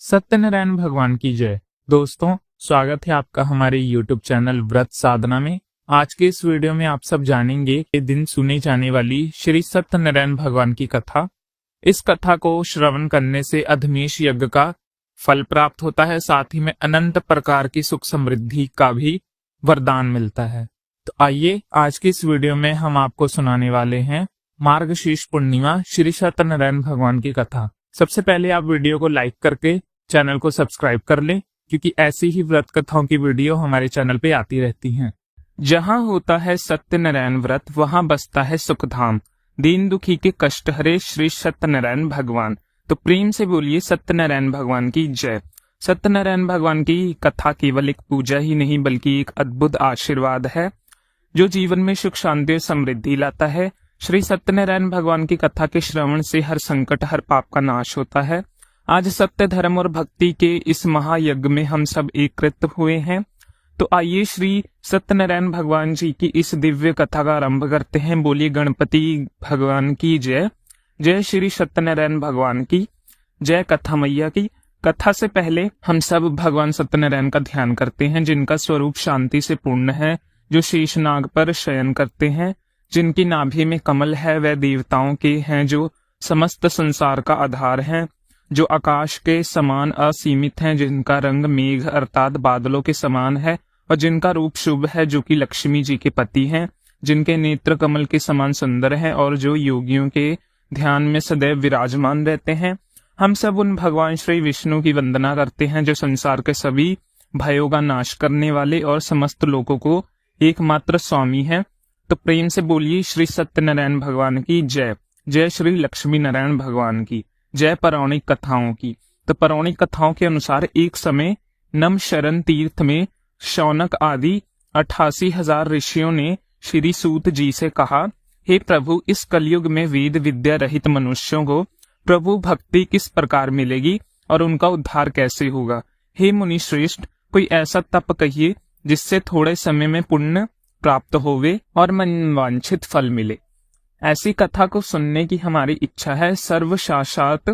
सत्यनारायण भगवान की जय। दोस्तों, स्वागत है आपका हमारे YouTube चैनल व्रत साधना में। आज के इस वीडियो में आप सब जानेंगे कि दिन सुनी जाने वाली श्री सत्यनारायण भगवान की कथा। इस कथा को श्रवण करने से अधमेश यज्ञ का फल प्राप्त होता है, साथ ही में अनंत प्रकार की सुख समृद्धि का भी वरदान मिलता है। तो आइए आज की इस वीडियो में हम आपको सुनाने वाले हैं मार्गशीर्ष पूर्णिमा श्री सत्यनारायण भगवान की कथा। सबसे पहले आप वीडियो को लाइक करके चैनल को सब्सक्राइब कर लें, क्योंकि ऐसी ही व्रत कथाओं की वीडियो हमारे चैनल पे आती रहती हैं। जहां होता है सत्यनारायण व्रत, वहां बसता है सुखधाम। दीन दुखी के कष्ट हरे श्री सत्यनारायण भगवान। तो प्रेम से बोलिए सत्यनारायण भगवान की जय। सत्यनारायण भगवान की कथा केवल एक पूजा ही नहीं, बल्कि एक अद्भुत आशीर्वाद है जो जीवन में सुख शांति और समृद्धि लाता है। श्री सत्यनारायण भगवान की कथा के श्रवण से हर संकट, हर पाप का नाश होता है। आज सत्य, धर्म और भक्ति के इस महायज्ञ में हम सब एकत्रित हुए हैं। तो आइए श्री सत्यनारायण भगवान जी की इस दिव्य कथा का आरंभ करते हैं। बोलिए गणपति भगवान की जय। जय श्री सत्यनारायण भगवान की जय। कथा मैया की। कथा से पहले हम सब भगवान सत्यनारायण का ध्यान करते हैं, जिनका स्वरूप शांति से पूर्ण है, जो शेषनाग पर शयन करते हैं, जिनकी नाभि में कमल है, वह देवताओं के हैं, जो समस्त संसार का आधार हैं, जो आकाश के समान असीमित हैं, जिनका रंग मेघ अर्थात बादलों के समान है, और जिनका रूप शुभ है, जो कि लक्ष्मी जी के पति हैं, जिनके नेत्र कमल के समान सुंदर हैं, और जो योगियों के ध्यान में सदैव विराजमान रहते हैं। हम सब उन भगवान श्री विष्णु की वंदना करते हैं, जो संसार के सभी भयों का नाश करने वाले और समस्त लोगों को एकमात्र स्वामी हैं। तो प्रेम से बोलिए श्री सत्यनारायण भगवान की जय। जय श्री लक्ष्मी नारायण भगवान की जय। पौराणिक कथाओं की। तो पौराणिक कथाओं के अनुसार एक समय नमशरण तीर्थ में शौनक आदि 88,000 ऋषियों ने श्री सूत जी से कहा, हे प्रभु, इस कलयुग में वेद विद्या रहित मनुष्यों को प्रभु भक्ति किस प्रकार मिलेगी और उनका उद्धार कैसे होगा। हे मुनि श्रेष्ठ, कोई ऐसा तप कहिए जिससे थोड़े समय में पुण्य प्राप्त होवे और मनवांछित फल मिले। ऐसी कथा को सुनने की हमारी इच्छा है। सर्व साक्षात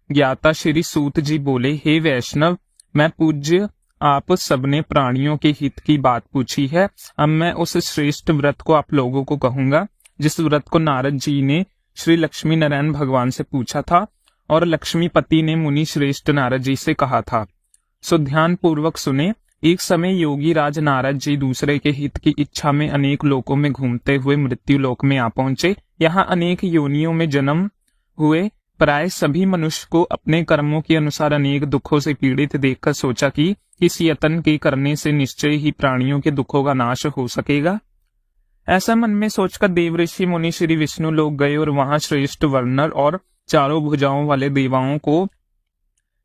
ज्ञाता श्री सूत जी बोले, हे वैष्णव, मैं पूज्य आप सबने प्राणियों के हित की बात पूछी है। अब मैं उस श्रेष्ठ व्रत को आप लोगों को कहूंगा, जिस व्रत को नारद जी ने श्री लक्ष्मी नारायण भगवान से पूछा था और लक्ष्मीपति ने मुनि श्रेष्ठ नारद जी से कहा था। सो ध्यान पूर्वक सुने। एक समय योगी राज नारद जी दूसरे के हित की इच्छा में अनेक लोकों में घूमते हुए मृत्यु लोक में आ पहुंचे। यहाँ अनेक योनियों में जन्म हुए प्राय सभी मनुष्य को अपने कर्मों के अनुसार अनेक दुखों से पीड़ित देखकर सोचा कि इस यत्न के करने से निश्चय ही प्राणियों के दुखों का नाश हो सकेगा। ऐसा मन में सोचकर देव ऋषि मुनि श्री विष्णु लोग गए और वहां श्रेष्ठ वर्णर और चारों भुजाओं वाले देवाओं को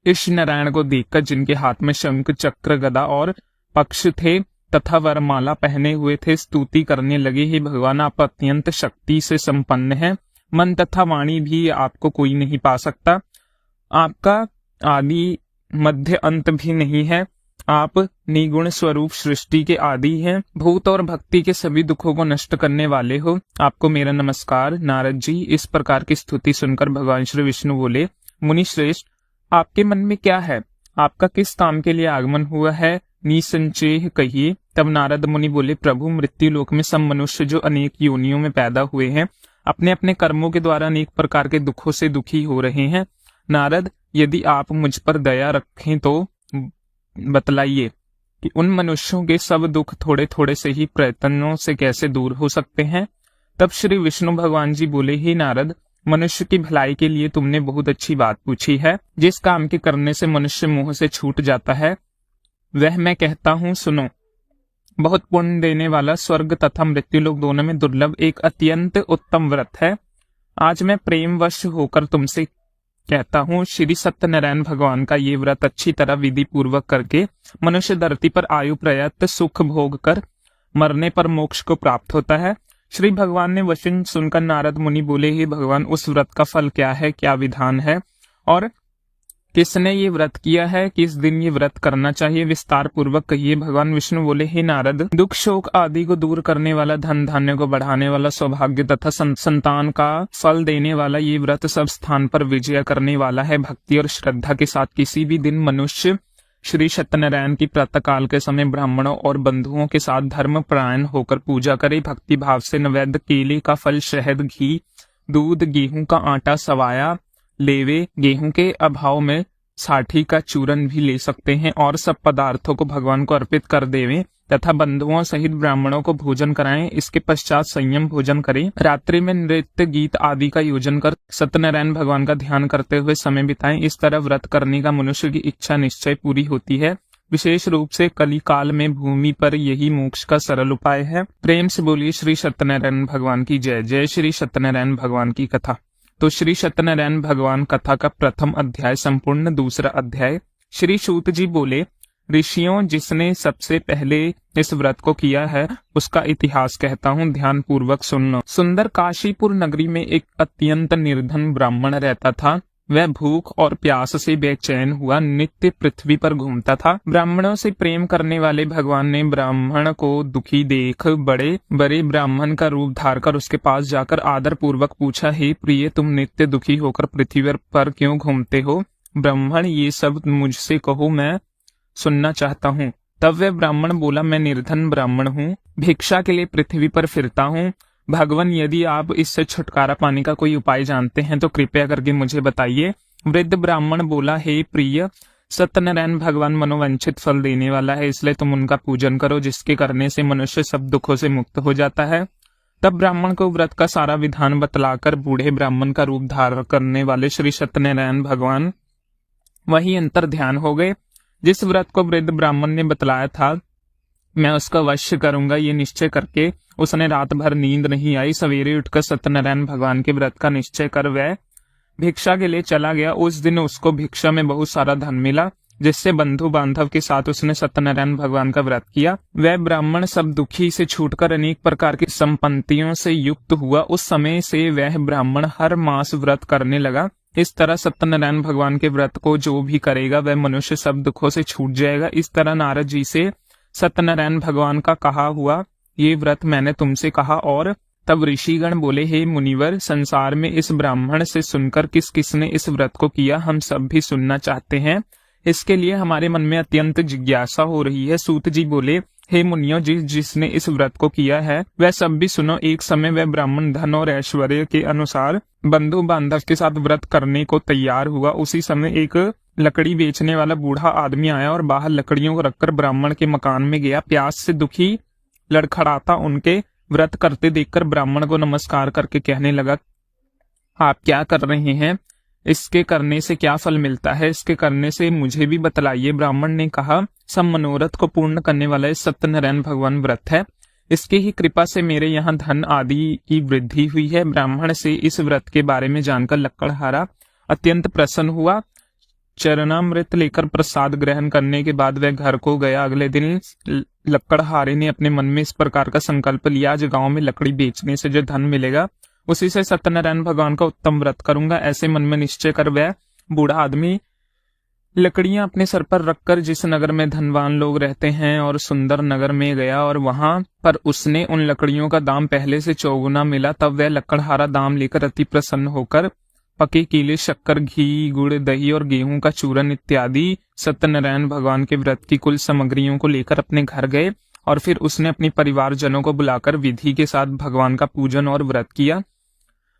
इस नारायण को देखकर, जिनके हाथ में शंख चक्र गदा और पक्ष थे तथा वरमाला पहने हुए थे, स्तुति करने लगे, हे भगवान, आप अत्यंत शक्ति से संपन्न हैं, मन तथा वाणी भी आपको कोई नहीं पा सकता, आपका आदि मध्य अंत भी नहीं है, आप निगुण स्वरूप सृष्टि के आदि हैं, भूत और भक्ति के सभी दुखों को नष्ट करने वाले हो, आपको मेरा नमस्कार। नारद जी इस प्रकार की स्तुति सुनकर भगवान श्री विष्णु बोले, मुनि श्रेष्ठ, आपके मन में क्या है? आपका किस काम के लिए आगमन हुआ है? निसंचेह कहिए। तब नारद मुनि बोले, प्रभु, मृत्यु लोक में सब मनुष्य जो अनेक योनियों में पैदा हुए हैं, अपने अपने कर्मों के द्वारा अनेक प्रकार के दुखों से दुखी हो रहे हैं। नारद, यदि आप मुझ पर दया रखें तो बतलाइए कि उन मनुष्यों के सब दुख थोड़े थोड़े से ही प्रयत्नों से कैसे दूर हो सकते हैं। तब श्री विष्णु भगवान जी बोले, हे नारद, मनुष्य की भलाई के लिए तुमने बहुत अच्छी बात पूछी है। जिस काम के करने से मनुष्य मोह से छूट जाता है, वह मैं कहता हूँ, सुनो। बहुत पुण्य देने वाला, स्वर्ग तथा मृत्यु लोक दोनों में दुर्लभ एक अत्यंत उत्तम व्रत है। आज मैं प्रेमवश होकर तुमसे कहता हूँ, श्री सत्यनारायण भगवान का ये व्रत अच्छी तरह विधि पूर्वक करके मनुष्य धरती पर आयु प्रयत सुख भोग कर मरने पर मोक्ष को प्राप्त होता है। श्री भगवान ने वचन सुनकर नारद मुनि बोले, हे भगवान, उस व्रत का फल क्या है, क्या विधान है और किसने ये व्रत किया है, किस दिन ये व्रत करना चाहिए, विस्तार पूर्वक कहिए। भगवान विष्णु बोले, हे नारद, दुख शोक आदि को दूर करने वाला, धन धान्य को बढ़ाने वाला, सौभाग्य तथा संतान का फल देने वाला ये व्रत सब स्थान पर विजय करने वाला है। भक्ति और श्रद्धा के साथ किसी भी दिन मनुष्य श्री सत्यनारायण की प्रातःकाल के समय ब्राह्मणों और बंधुओं के साथ धर्म परायण होकर पूजा करे। भक्ति भाव से नैवेद्य केले का फल, शहद, घी, दूध, गेहूं का आटा, सवाया लेवे, गेहूं के अभाव में साठी का चूरन भी ले सकते हैं और सब पदार्थों को भगवान को अर्पित कर देवें तथा बंधुओं सहित ब्राह्मणों को भोजन कराएं। इसके पश्चात संयम भोजन करें। रात्रि में नृत्य गीत आदि का योजन कर सत्यनारायण भगवान का ध्यान करते हुए समय बिताएं। इस तरह व्रत करने का मनुष्य की इच्छा निश्चय पूरी होती है। विशेष रूप से कली काल में भूमि पर यही मोक्ष का सरल उपाय है। प्रेम से बोलिए श्री सत्यनारायण भगवान की जय। जय श्री सत्यनारायण भगवान की कथा। तो श्री सत्यनारायण भगवान कथा का प्रथम अध्याय संपूर्ण। दूसरा अध्याय। श्री सूत जी बोले, ऋषियों, जिसने सबसे पहले इस व्रत को किया है उसका इतिहास कहता हूँ, ध्यान पूर्वक सुनना। सुंदर काशीपुर नगरी में एक अत्यंत निर्धन ब्राह्मण रहता था। वह भूख और प्यास से बेचैन हुआ नित्य पृथ्वी पर घूमता था। ब्राह्मणों से प्रेम करने वाले भगवान ने ब्राह्मण को दुखी देख बड़े बड़े ब्राह्मण का रूप धारकर उसके पास जाकर आदर पूर्वक पूछा, हे प्रिय, तुम नित्य दुखी होकर पृथ्वी पर क्यों घूमते हो? ब्राह्मण, ये सब मुझसे कहो, मैं सुनना चाहता हूँ। तब वह ब्राह्मण बोला, मैं निर्धन ब्राह्मण हूँ, भिक्षा के लिए पृथ्वी पर फिरता हूँ। भगवान, यदि आप इससे छुटकारा पाने का कोई उपाय जानते हैं तो कृपया करके मुझे बताइए। वृद्ध ब्राह्मण बोला, हे प्रिय, सत्यनारायण भगवान मनोवांछित फल देने वाला है, इसलिए तुम उनका पूजन करो, जिसके करने से मनुष्य सब दुखों से मुक्त हो जाता है। तब ब्राह्मण को व्रत का सारा विधान बतलाकर बूढ़े ब्राह्मण का रूप धारण करने वाले श्री सत्यनारायण भगवान वही अंतर ध्यान हो गए। जिस व्रत को वृद्ध ब्राह्मण ने बतलाया था, मैं उसका वश करूंगा, ये निश्चय करके उसने रात भर नींद नहीं आई। सवेरे उठकर सत्यनारायण भगवान के व्रत का निश्चय कर वह भिक्षा के लिए चला गया। उस दिन उसको भिक्षा में बहुत सारा धन मिला, जिससे बंधु बांधव के साथ उसने सत्यनारायण भगवान का व्रत किया। वह ब्राह्मण सब दुखी से छूटकर अनेक प्रकार की संपत्तियों से युक्त हुआ। उस समय से वह ब्राह्मण हर मास व्रत करने लगा। इस तरह सत्यनारायण भगवान के व्रत को जो भी करेगा वह मनुष्य सब दुखों से छूट जाएगा। इस तरह नारद जी से सत्यनारायण भगवान का कहा हुआ, ये व्रत मैंने तुमसे कहा। और तब ऋषिगण बोले, हे मुनिवर, संसार में इस ब्राह्मण से सुनकर किस किसने इस व्रत को किया, हम सब भी सुनना चाहते हैं। इसके लिए हमारे मन में अत्यंत जिज्ञासा हो रही है। सूत जी बोले, हे मुनियों, जिसने इस व्रत को किया है वह सब भी सुनो। एक समय वह ब्राह्मण धन और ऐश्वर्य के अनुसार बंधु बांधव के साथ व्रत करने को तैयार हुआ। उसी समय एक लकड़ी बेचने वाला बूढ़ा आदमी आया और बाहर लकड़ियों को रखकर ब्राह्मण के मकान में गया। प्यास से दुखी लड़खड़ाता उनके व्रत करते देखकर ब्राह्मण को नमस्कार करके कहने लगा, आप क्या कर रहे हैं? इसके करने से क्या फल मिलता है? इसके करने से मुझे भी बतलाइए। ब्राह्मण ने कहा, सब मनोरथ को पूर्ण करने वाला सत्यनारायण भगवान व्रत है। इसकी ही कृपा से मेरे यहाँ धन आदि की वृद्धि हुई है। ब्राह्मण से इस व्रत के बारे में जानकर लकड़हारा अत्यंत प्रसन्न हुआ। चरणामृत लेकर प्रसाद ग्रहण करने के बाद वह घर को गया। अगले दिन लकड़हारे ने अपने मन में इस प्रकार का संकल्प लिया, आज गांव में लकड़ी बेचने से जो धन मिलेगा उसी से सत्यनारायण भगवान का उत्तम व्रत करूंगा। ऐसे मन में निश्चय कर वह बूढ़ा आदमी लकड़ियां अपने सर पर रखकर जिस नगर में धनवान लोग रहते हैं और सुंदर नगर में गया और वहां पर उसने उन लकड़ियों का दाम पहले से चौगुना मिला। तब वह लकड़हारा दाम लेकर अति प्रसन्न होकर पके केले, शक्कर, घी, गुड़, दही और गेहूं का चूरन इत्यादि सत्यनारायण भगवान के व्रत की कुल सामग्रियों को लेकर अपने घर गए और फिर उसने अपने परिवारजनों को बुलाकर विधि के साथ भगवान का पूजन और व्रत किया।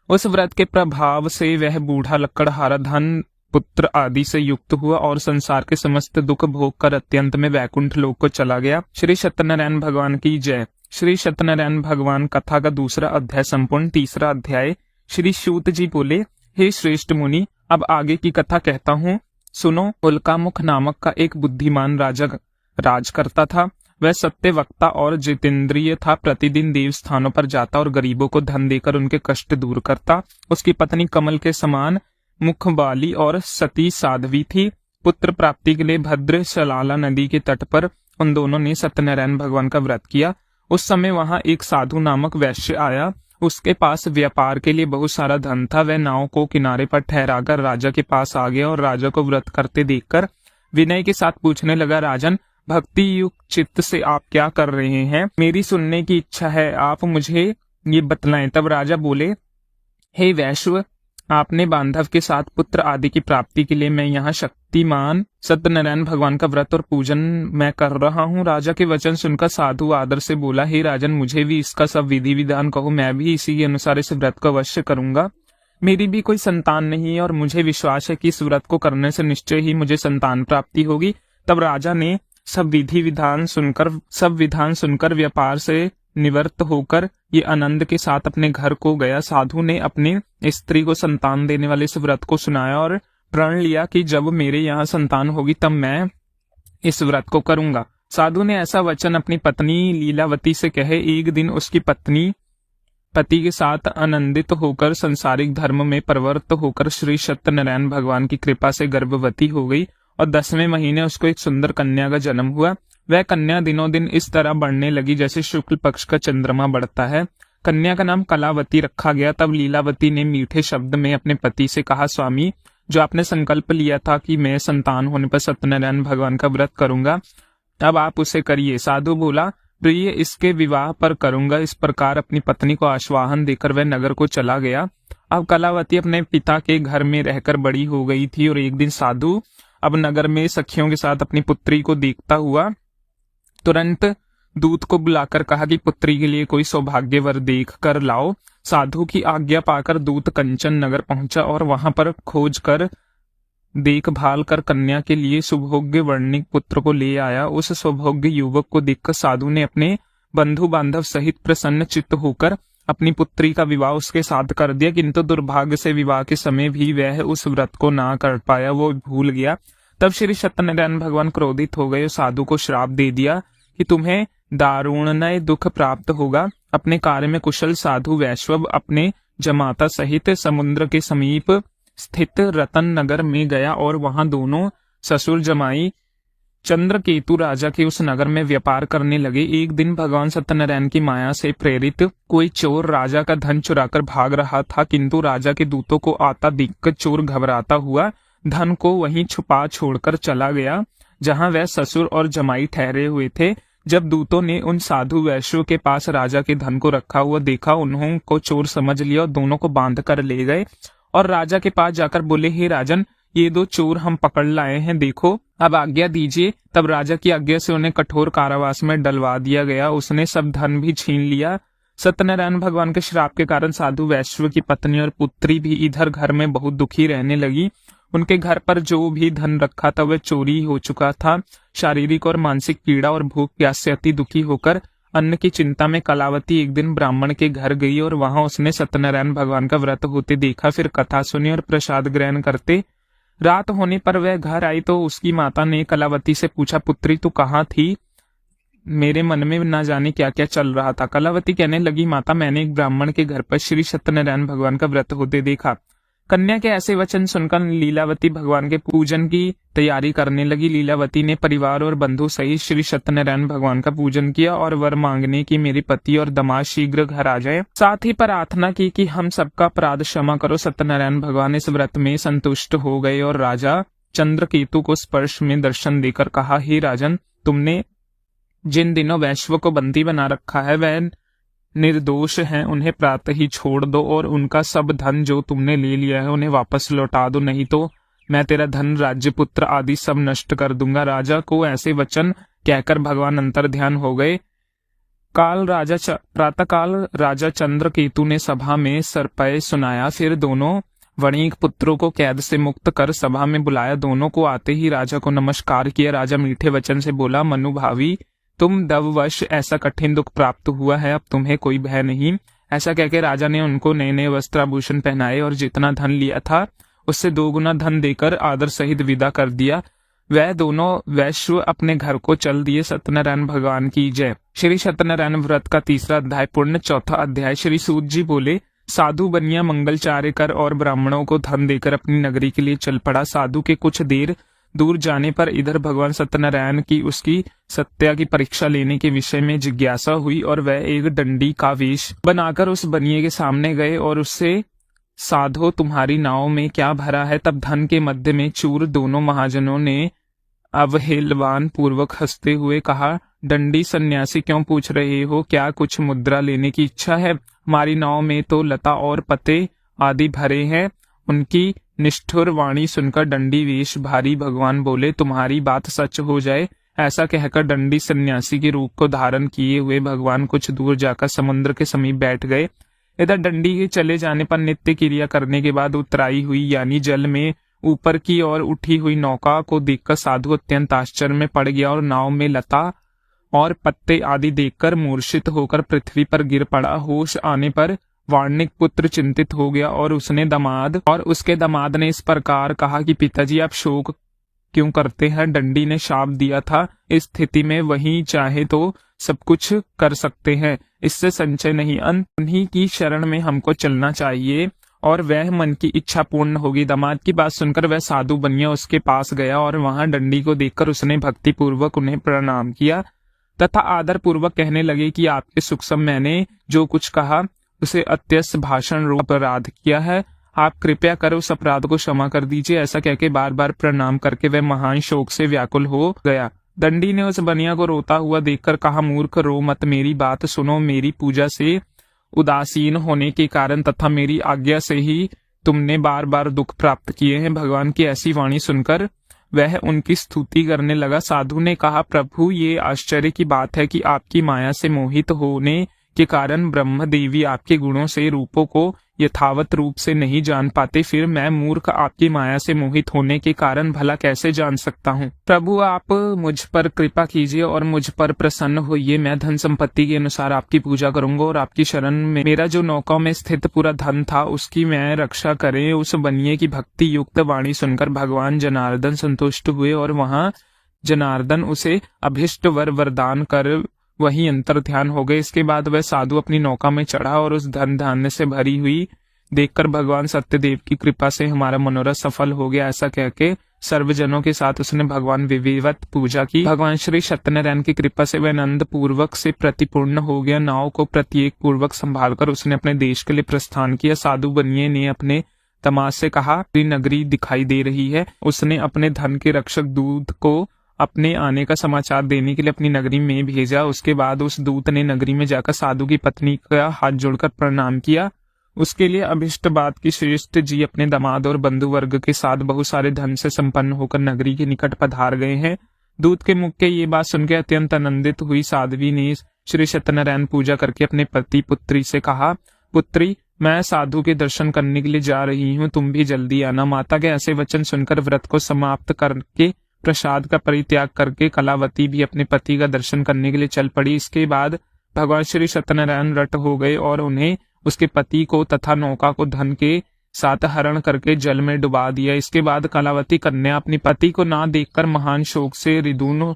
उस व्रत के प्रभाव से वह बूढ़ा लकड़हारा धन, पुत्र आदि से युक्त हुआ और संसार के समस्त दुख भोग कर अत्यंत में वैकुंठ लोक को चला गया। श्री सत्यनारायण भगवान की जय। श्री सत्यनारायण भगवान कथा का दूसरा अध्याय संपूर्ण। तीसरा अध्याय। श्री सूत जी बोले, हे श्रेष्ठ मुनि, अब आगे की कथा कहता हूँ, सुनो। उल्कामुख नामक का एक बुद्धिमान राजा राज करता था। वह सत्य वक्ता और जितेंद्रिय था। प्रतिदिन देव स्थानों पर जाता और गरीबों को धन देकर उनके कष्ट दूर करता। उसकी पत्नी कमल के समान मुख वाली और सती साध्वी थी। पुत्र प्राप्ति के लिए भद्र सलाला नदी के तट पर उन दोनों ने सत्यनारायण भगवान का व्रत किया। उस समय वहां एक साधु नामक वैश्य आया उसके पास व्यापार के लिए बहुत सारा धन था। वह नाव को किनारे पर ठहराकर राजा के पास आ गया और राजा को व्रत करते देखकर विनय के साथ पूछने लगा, राजन, भक्ति युक्त चित्त से आप क्या कर रहे हैं? मेरी सुनने की इच्छा है, आप मुझे ये बतलाएं। तब राजा बोले, हे वैश्व, आपने बांधव के साथ पुत्र आदि की प्राप्ति के लिए मैं यहाँ शक्तिमान सत्यनारायण भगवान का व्रत और पूजन मैं कर रहा हूँ। राजा के वचन सुनकर साधु आदर से बोला, हे राजन, मुझे भी इसका सब विधि विधान कहो, मैं भी इसी के अनुसार इस व्रत को अवश्य करूंगा। मेरी भी कोई संतान नहीं है और मुझे विश्वास है कि इस व्रत को करने से निश्चय ही मुझे संतान प्राप्ति होगी। तब राजा ने सब विधान सुनकर व्यापार से निवृत्त होकर ये आनंद के साथ अपने घर को गया। साधु ने अपने स्त्री को संतान देने वाले इस व्रत को सुनाया और प्रण लिया कि जब मेरे यहाँ संतान होगी तब मैं इस व्रत को करूंगा। साधु ने ऐसा वचन अपनी पत्नी लीलावती से कहे। एक दिन उसकी पत्नी पति के साथ आनंदित होकर संसारिक धर्म में प्रवृत्त होकर श्री सत्यनारायण भगवान की कृपा से गर्भवती हो गई और 10वें महीने उसको एक सुंदर कन्या का जन्म हुआ। वह कन्या दिनों दिन इस तरह बढ़ने लगी जैसे शुक्ल पक्ष का चंद्रमा बढ़ता है। कन्या का नाम कलावती रखा गया। तब लीलावती ने मीठे शब्द में अपने पति से कहा, स्वामी, जो आपने संकल्प लिया था कि मैं संतान होने पर सत्यनारायण भगवान का व्रत करूंगा, अब आप उसे करिए। साधु बोला, प्रिय, इसके विवाह पर करूंगा। इस प्रकार अपनी पत्नी को आश्वासन देकर वह नगर को चला गया। अब कलावती अपने पिता के घर में रहकर बड़ी हो गई थी और एक दिन साधु अब नगर में सखियों के साथ अपनी पुत्री को देखता हुआ तुरंत दूत को बुलाकर कहा कि पुत्री के लिए कोई सौभाग्य वर देख कर लाओ। साधु की आज्ञा पाकर दूत कंचन नगर पहुंचा और वहां पर खोज कर देखभाल कर कन्या के लिए सुभोग्य वर्णिक पुत्र को ले आया। उस सौभाग्य युवक को देखकर साधु ने अपने बंधु बांधव सहित प्रसन्न चित्त होकर अपनी पुत्री का विवाह उसके साथ कर दिया, किंतु दुर्भाग्य से विवाह के समय भी वह उस व्रत को ना कर पाया, वो भूल गया। तब श्री सत्यनारायण भगवान क्रोधित हो गए और साधु को श्राप दे दिया कि तुम्हें दारुणमय दुख प्राप्त होगा। अपने कार्य में कुशल साधु वैश्व अपने जमाता सहित समुद्र के समीप स्थित रतन नगर में गया और वहां दोनों ससुर जमाई चंद्रकेतु राजा के उस नगर में व्यापार करने लगे। एक दिन भगवान सत्यनारायण की माया से प्रेरित कोई चोर राजा का धन चुराकर भाग रहा था, किंतु राजा के दूतों को आता देखकर चोर घबराता हुआ धन को वहीं छुपा छोड़कर चला गया जहां वह ससुर और जमाई ठहरे हुए थे। जब दूतों ने उन साधु वैश्यों के पास राजा के धन को रखा हुआ देखा, उन्होंने को चोर समझ लिया और दोनों को बांध कर ले गए और राजा के पास जाकर बोले, हे राजन, ये दो चोर हम पकड़ लाए हैं, देखो, अब आज्ञा दीजिए। तब राजा की आज्ञा से उन्हें कठोर कारावास में डलवा दिया गया। उसने सब धन भी छीन लिया। सत्यनारायण भगवान के श्राप के कारण साधु वैश्व की पत्नी और पुत्री भी इधर घर में बहुत दुखी रहने लगी। उनके घर पर जो भी धन रखा था वह चोरी हो चुका था। शारीरिक और मानसिक पीड़ा और भूख प्यास से अति दुखी होकर अन्न की चिंता में कलावती एक दिन ब्राह्मण के घर गई और वहां उसने सत्यनारायण भगवान का व्रत होते देखा। फिर कथा सुनी और प्रसाद ग्रहण करते रात होने पर वह घर आई तो उसकी माता ने कलावती से पूछा, पुत्री तू कहाँ थी? मेरे मन में न जाने क्या क्या चल रहा था। कलावती कहने लगी, माता, मैंने एक ब्राह्मण के घर पर श्री सत्यनारायण भगवान का व्रत होते देखा। कन्या के ऐसे वचन सुनकर लीलावती भगवान के पूजन की तैयारी करने लगी। लीलावती ने परिवार और बंधु सहित श्री सत्यनारायण भगवान का पूजन किया और वर मांगने की मेरे पति और दामाद शीघ्र घर आ जाए। साथ ही प्रार्थना की कि हम सबका अपराध क्षमा करो। सत्यनारायण भगवान इस व्रत में संतुष्ट हो गए और राजा चंद्रकेतु को स्पर्श में दर्शन देकर कहा, हे राजन, तुमने जिन दिनों वैश्व को बंदी बना रखा है वह निर्दोष हैं, उन्हें प्रातः ही छोड़ दो और उनका सब धन जो तुमने ले लिया है उन्हें वापस लौटा दो, नहीं तो मैं तेरा धन, राज्य, पुत्र आदि सब नष्ट कर दूंगा। राजा को ऐसे वचन कहकर भगवान अंतर ध्यान हो गए। प्रातःकाल राजा चंद्रकेतु ने सभा में सरपय सुनाया। फिर दोनों वणिक पुत्रों को कैद से मुक्त कर सभा में बुलाया। दोनों को आते ही राजा को नमस्कार किया। राजा मीठे वचन से बोला, मनुभावी, तुम दववश ऐसा कठिन दुख प्राप्त हुआ है, अब तुम्हें कोई भय नहीं। ऐसा कहकर राजा ने उनको नए नए वस्त्र आभूषण पहनाए और जितना धन लिया था उससे 2 गुना धन देकर आदर सहित विदा कर दिया। वह दोनों वैश्व अपने घर को चल दिए। सत्यनारायण भगवान की जय। श्री सत्यनारायण व्रत का 3रा अध्याय पूर्ण। 4था अध्याय। श्री सूत जी बोले, साधु बनिया मंगलचार्य कर और ब्राह्मणों को धन देकर अपनी नगरी के लिए चल पड़ा। साधु के कुछ देर दूर जाने पर इधर भगवान सत्यनारायण की उसकी सत्या की परीक्षा लेने के विषय में जिज्ञासा हुई और वह एक डंडी का वेश बनाकर उस बनिए के सामने गए और उससे, साधो तुम्हारी नाव में क्या भरा है? तब धन के मध्य में चूर दोनों महाजनों ने अवहेलवान पूर्वक हंसते हुए कहा, दंडी सन्यासी क्यों पूछ रहे हो? क्या कुछ मुद्रा लेने की इच्छा है? हमारी नाव में तो लता और पत्ते आदि भरे हैं। उनकी निष्ठुर वाणी सुनकर दंडी वेश भारी भगवान बोले, तुम्हारी बात सच हो जाए। ऐसा कहकर दंडी सन्यासी के रूप को धारण किए हुए भगवान कुछ दूर जाकर समुद्र के समीप बैठ गए। इधर दंडी के चले जाने पर नित्य क्रिया करने के बाद उतराई हुई यानी जल में ऊपर की ओर उठी हुई नौका को देखकर साधु अत्यंत आश्चर्य में पड़ गया और नाव में लता और पत्ते आदि देखकर मूर्छित होकर पृथ्वी पर गिर पड़ा। होश आने पर वार्णिक पुत्र चिंतित हो गया और उसके दामाद ने इस प्रकार कहा कि पिताजी आप शोक क्यों करते हैं? दंडी ने शाप दिया था, इस स्थिति में वही चाहे तो सब कुछ कर सकते हैं, इससे संचय नहीं, उन्हीं की शरण में हमको चलना चाहिए और वह मन की इच्छा पूर्ण होगी। दामाद की बात सुनकर वह साधु बनिया उसके पास गया और वहां डंडी को देखकर उसने भक्ति पूर्वक उन्हें प्रणाम किया तथा आदर पूर्वक कहने लगे कि आपके सुख सब मैंने जो कुछ कहा उसे अत्यस्त भाषण रूप अपराध किया है, आप कृपया कर उस अपराध को क्षमा कर दीजिए। ऐसा कहकर बार बार प्रणाम करके वह महान शोक से व्याकुल हो गया। दंडी ने उस बनिया को रोता हुआ देखकर कहा, मूर्ख रो मत, मेरी बात सुनो। मेरी पूजा से उदासीन होने के कारण तथा मेरी आज्ञा से ही तुमने बार बार दुख प्राप्त किए हैं। भगवान की ऐसी वाणी सुनकर वह उनकी स्तुति करने लगा। साधु ने कहा, प्रभु ये आश्चर्य की बात है कि आपकी माया से मोहित होने के कारण ब्रह्म देवी आपके गुणों से रूपों को यथावत रूप से नहीं जान पाते, फिर मैं मूर्ख आपकी माया से मोहित होने के कारण भला कैसे जान सकता हूँ? प्रभु आप मुझ पर कृपा कीजिए और मुझ पर प्रसन्न होइए। मैं धन संपत्ति के अनुसार आपकी पूजा करूंगा और आपकी शरण में मेरा जो नौका में स्थित पूरा धन था उसकी मैं रक्षा करें। उस बनिए की भक्ति युक्त वाणी सुनकर भगवान जनार्दन संतुष्ट हुए और वहां जनार्दन उसे अभिष्ट वरदान कर वही अंतर ध्यान हो गए। इसके बाद वह साधु अपनी नौका में चढ़ा और उस धन धान्य से भरी हुई देखकर भगवान सत्यदेव की कृपा से हमारा मनोरथ सफल हो गया, ऐसा कहके सर्वजनों के साथ उसने भगवान विधिवत पूजा की। भगवान श्री सत्यनारायण की कृपा से वह आनंद पूर्वक से प्रतिपूर्ण हो गया। नाव को प्रत्येक पूर्वक संभालकर उसने अपने देश के लिए प्रस्थान किया। साधु बनिए ने अपने दामाद से कहा, नगरी दिखाई दे रही है। उसने अपने धन के रक्षक दूत को अपने आने का समाचार देने के लिए अपनी नगरी में भेजा। उसके बाद उस दूत ने नगरी में जाकर साधु की पत्नी का हाथ जोड़कर प्रणाम किया। उसके लिए अभिष्ट बात की श्रेष्ठ जी अपने दामाद और बंधु वर्ग के साथ बहुत सारे धन से संपन्न होकर नगरी के निकट पधार गए हैं। दूत के मुख के ये बात सुनकर अत्यंत आनंदित हुई साध्वी ने श्री सत्यनारायण पूजा करके अपने पति पुत्री से कहा, पुत्री मैं साधु के दर्शन करने के लिए जा रही हूँ, तुम भी जल्दी आना। माता के ऐसे वचन सुनकर व्रत को समाप्त करके प्रसाद का परित्याग करके कलावती भी अपने पति का दर्शन करने के लिए चल पड़ी। इसके बाद भगवान श्री सत्यनारायण रट हो गए और उन्हें उसके पति को तथा नौका को धन के साथ हरण करके जल में डुबा दिया। इसके बाद कलावती कन्या अपने पति को ना देखकर महान शोक से रिदून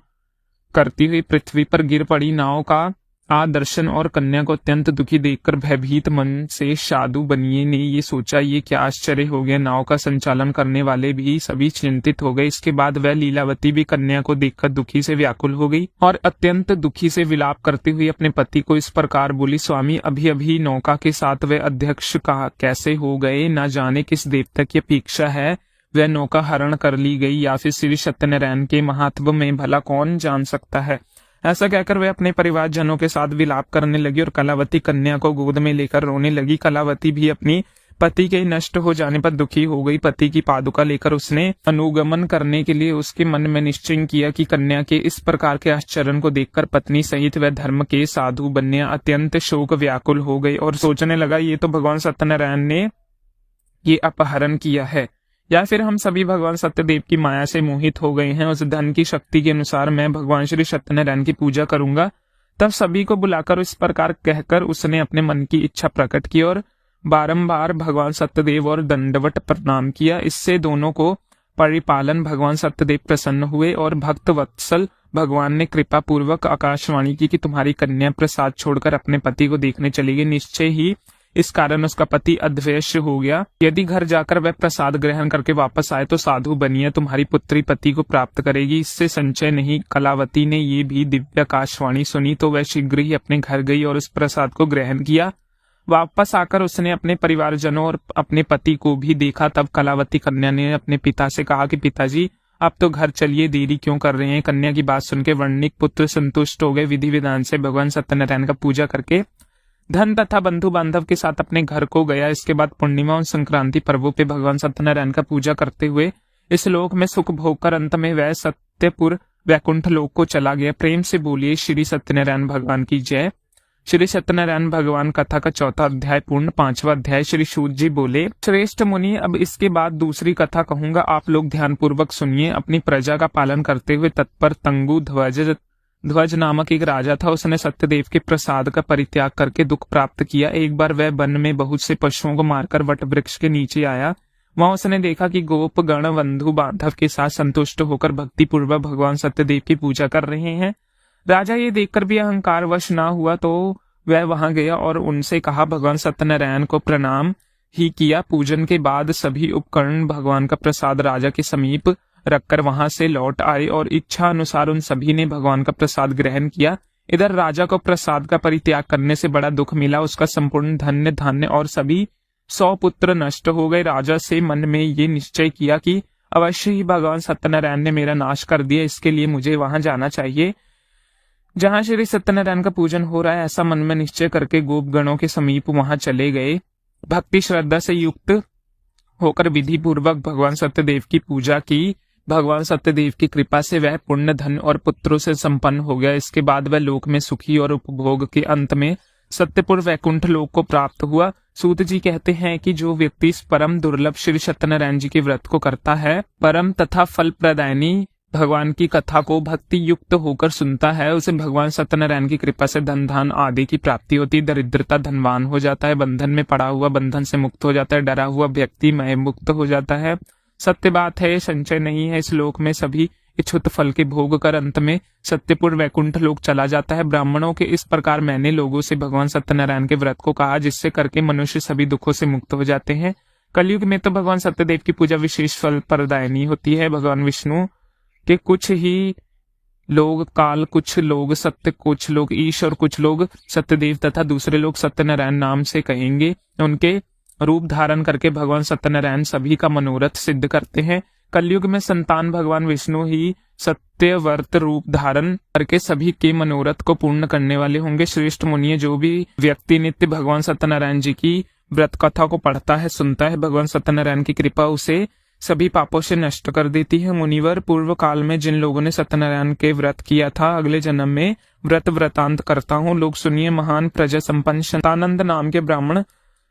करती हुई पृथ्वी पर गिर पड़ी। नाव का दर्शन और कन्या को अत्यंत दुखी देखकर भयभीत मन से साधु बनिए ने ये सोचा, ये क्या आश्चर्य हो गया। नाव का संचालन करने वाले भी सभी चिंतित हो गए। इसके बाद वह लीलावती भी कन्या को देखकर दुखी से व्याकुल हो गई और अत्यंत दुखी से विलाप करते हुए अपने पति को इस प्रकार बोली, स्वामी अभी अभी नौका के साथ वह अध्यक्ष का कैसे हो गए, न जाने किस देवता की अपेक्षा है वह नौका हरण कर ली गई या फिर श्री सत्यनारायण के महात्म में भला कौन जान सकता है। ऐसा कहकर वह अपने परिवार जनों के साथ विलाप करने लगी और कलावती कन्या को गोद में लेकर रोने लगी। कलावती भी अपनी पति के नष्ट हो जाने पर दुखी हो गई। पति की पादुका लेकर उसने अनुगमन करने के लिए उसके मन में निश्चय किया कि कन्या के इस प्रकार के आश्चर्य को देखकर पत्नी सहित वह धर्म के साधु बनिया अत्यंत शोक व्याकुल हो गई और सोचने लगा, ये तो भगवान सत्यनारायण ने ये अपहरण किया है या फिर हम सभी भगवान सत्यदेव की माया से मोहित हो गए हैं। उस धन की शक्ति के अनुसार मैं भगवान श्री सत्यनारायण की पूजा करूंगा। तब सभी को बुलाकर इस प्रकार कहकर उसने अपने मन की इच्छा प्रकट की और बारंबार भगवान सत्यदेव और दंडवत प्रणाम किया। इससे दोनों को परिपालन भगवान सत्यदेव प्रसन्न हुए और भक्त वत्सल भगवान ने कृपा पूर्वक आकाशवाणी की कि तुम्हारी कन्या प्रसाद छोड़कर अपने पति को देखने चली गई। निश्चय ही इस कारण उसका पति अदृश्य हो गया। यदि घर जाकर वह प्रसाद ग्रहण करके वापस आए तो साधु बनिए, तुम्हारी पुत्री पति को प्राप्त करेगी। इससे संचय नहीं। कलावती ने ये भी दिव्य आकाशवाणी सुनी तो वह शीघ्र ही अपने घर गई और उस प्रसाद को ग्रहण किया। वापस आकर उसने अपने परिवारजनों और अपने पति को भी देखा। तब कलावती कन्या ने अपने पिता से कहा कि पिताजी, अब तो घर चलिए, देरी क्यों कर रहे हैं। कन्या की बात सुनकर वर्णिक पुत्र संतुष्ट हो गए। विधि विधान से भगवान सत्यनारायण का पूजा करके धन तथा बंधु बांधव के साथ अपने घर को गया। इसके बाद पूर्णिमा और संक्रांति पर्वों पे भगवान सत्यनारायण का पूजा करते हुए इस लोक में सुख भोग कर अंत में वह सत्यपुर वैकुंठ लोक को चला गया। प्रेम से बोलिए श्री सत्यनारायण भगवान की जय। श्री सत्यनारायण भगवान कथा का 4वां अध्याय पूर्ण। 5वां अध्याय। श्री सूत जी बोले, श्रेष्ठ मुनि, अब इसके बाद दूसरी कथा कहूंगा, आप लोग ध्यान पूर्वक सुनिए। अपनी प्रजा का पालन करते हुए तत्पर तंगु ध्वज नामक एक राजा था। उसने सत्यदेव के प्रसाद का परित्याग करके दुख प्राप्त किया। एक बार वह वन में बहुत से पशुओं को मारकर वट वृक्ष के नीचे आया। वहां उसने देखा कि गोप गण बंधु बांधव के साथ संतुष्ट होकर भक्ति पूर्वक भगवान सत्यदेव की पूजा कर रहे हैं। राजा ये देखकर भी अहंकार वश ना हुआ तो वह वहां गया और उनसे कहा, भगवान सत्यनारायण को प्रणाम ही किया। पूजन के बाद सभी उपकरण भगवान का प्रसाद राजा के समीप रखकर वहां से लौट आए और इच्छा अनुसार उन सभी ने भगवान का प्रसाद ग्रहण किया। इधर राजा को प्रसाद का परित्याग करने से बड़ा दुख मिला। उसका संपूर्ण धन्य धान्य और सभी 100 पुत्र नष्ट हो गए। राजा से मन में ये निश्चय किया कि अवश्य ही भगवान सत्यनारायण ने मेरा नाश कर दिया, इसके लिए मुझे वहां जाना चाहिए जहां श्री सत्यनारायण का पूजन हो रहा है। ऐसा मन में निश्चय करके गोप गणों के समीप वहां चले गए। भक्ति श्रद्धा से युक्त होकर विधि पूर्वक भगवान सत्यदेव की पूजा की। भगवान सत्यदेव की कृपा से वह पुण्य धन और पुत्रों से संपन्न हो गया। इसके बाद वह लोक में सुखी और उपभोग के अंत में सत्यपुर वैकुंठ लोक को प्राप्त हुआ। सूत जी कहते हैं कि जो व्यक्ति इस परम दुर्लभ श्री सत्यनारायण जी के व्रत को करता है, परम तथा फल प्रदायनी भगवान की कथा को भक्ति युक्त होकर सुनता है, उसे भगवान सत्यनारायण की कृपा से धन धान आदि की प्राप्ति होती। दरिद्रता धनवान हो जाता है। बंधन में पड़ा हुआ बंधन से मुक्त हो जाता है। डरा हुआ व्यक्ति मय मुक्त हो जाता है। सत्य बात है, संचय नहीं है। इस लोक में सभी इच्छुत फल के भोग कर अंत में सत्यपुर वैकुंठ लोक चला जाता है। ब्राह्मणों के इस प्रकार मैंने लोगों से भगवान सत्यनारायण के व्रत को कहा, जिससे करके मनुष्य सभी दुखों से मुक्त हो जाते हैं। कलयुग में तो भगवान सत्यदेव की पूजा विशेष फल प्रदायनी होती है। भगवान विष्णु के कुछ ही लोग काल, कुछ लोग सत्य, कुछ लोग ईश और कुछ लोग सत्यदेव तथा दूसरे लोग सत्यनारायण नाम से कहेंगे। उनके रूप धारण करके भगवान सत्यनारायण सभी का मनोरथ सिद्ध करते हैं। कलयुग में संतान भगवान विष्णु ही सत्यव्रत रूप धारण करके सभी के मनोरथ को पूर्ण करने वाले होंगे। श्रेष्ठ मुनिये, जो भी व्यक्ति नित्य भगवान सत्यनारायण जी की व्रत कथा को पढ़ता है, सुनता है, भगवान सत्यनारायण की कृपा उसे सभी पापों से नष्ट कर देती है। मुनिवर, पूर्व काल में जिन लोगों ने सत्यनारायण के व्रत किया था, अगले जन्म में वृतांत करता हूँ। लोग सुनिए। महान प्रजा संपन्न शतानंद नाम के ब्राह्मण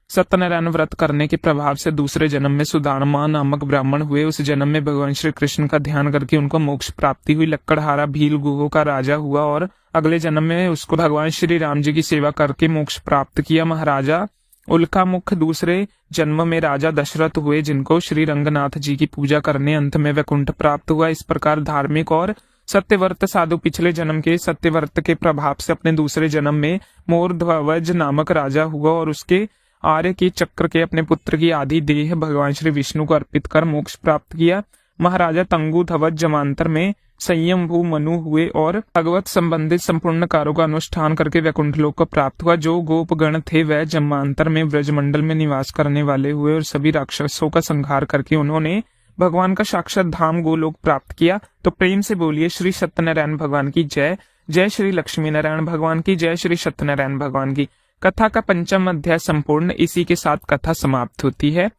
सत्यनारायण व्रत करने के प्रभाव से दूसरे जन्म में सुदामा नामक ब्राह्मण हुए। उस जन्म में भगवान श्री कृष्ण का ध्यान करके उनको मोक्ष प्राप्ति हुई। लक्कड़हारा भील गुहो का राजा हुआ और अगले जन्म में उसको भगवान श्री राम जी की सेवा करके मोक्ष प्राप्त किया। महाराजा उल्का मुख दूसरे जन्म में राजा दशरथ हुए, जिनको श्री रंगनाथ जी की पूजा करने अंत में वैकुंठ प्राप्त हुआ। इस प्रकार धार्मिक और सत्यव्रत साधु पिछले जन्म के सत्यव्रत के प्रभाव से अपने दूसरे जन्म में मोरध्वज नामक राजा हुआ और उसके आर्य की चक्र के अपने पुत्र की आधी देह भगवान श्री विष्णु को अर्पित कर मोक्ष प्राप्त किया। महाराजा तंगु ध्वज जमांतर में संयमभू मनु हुए और भगवत संबंधित संपूर्ण कार्यों का अनुष्ठान करके वैकुंठ लोक को प्राप्त हुआ। जो गोप गण थे वह जमांतर में ब्रजमंडल में निवास करने वाले हुए और सभी राक्षसों का संहार करके उन्होंने भगवान का साक्षात धाम गोलोक प्राप्त किया। तो प्रेम से बोलिए श्री सत्यनारायण भगवान की जय। जय श्री लक्ष्मी नारायण भगवान की जय। श्री सत्यनारायण भगवान की। कथा का 5वां अध्याय संपूर्ण। इसी के साथ कथा समाप्त होती है।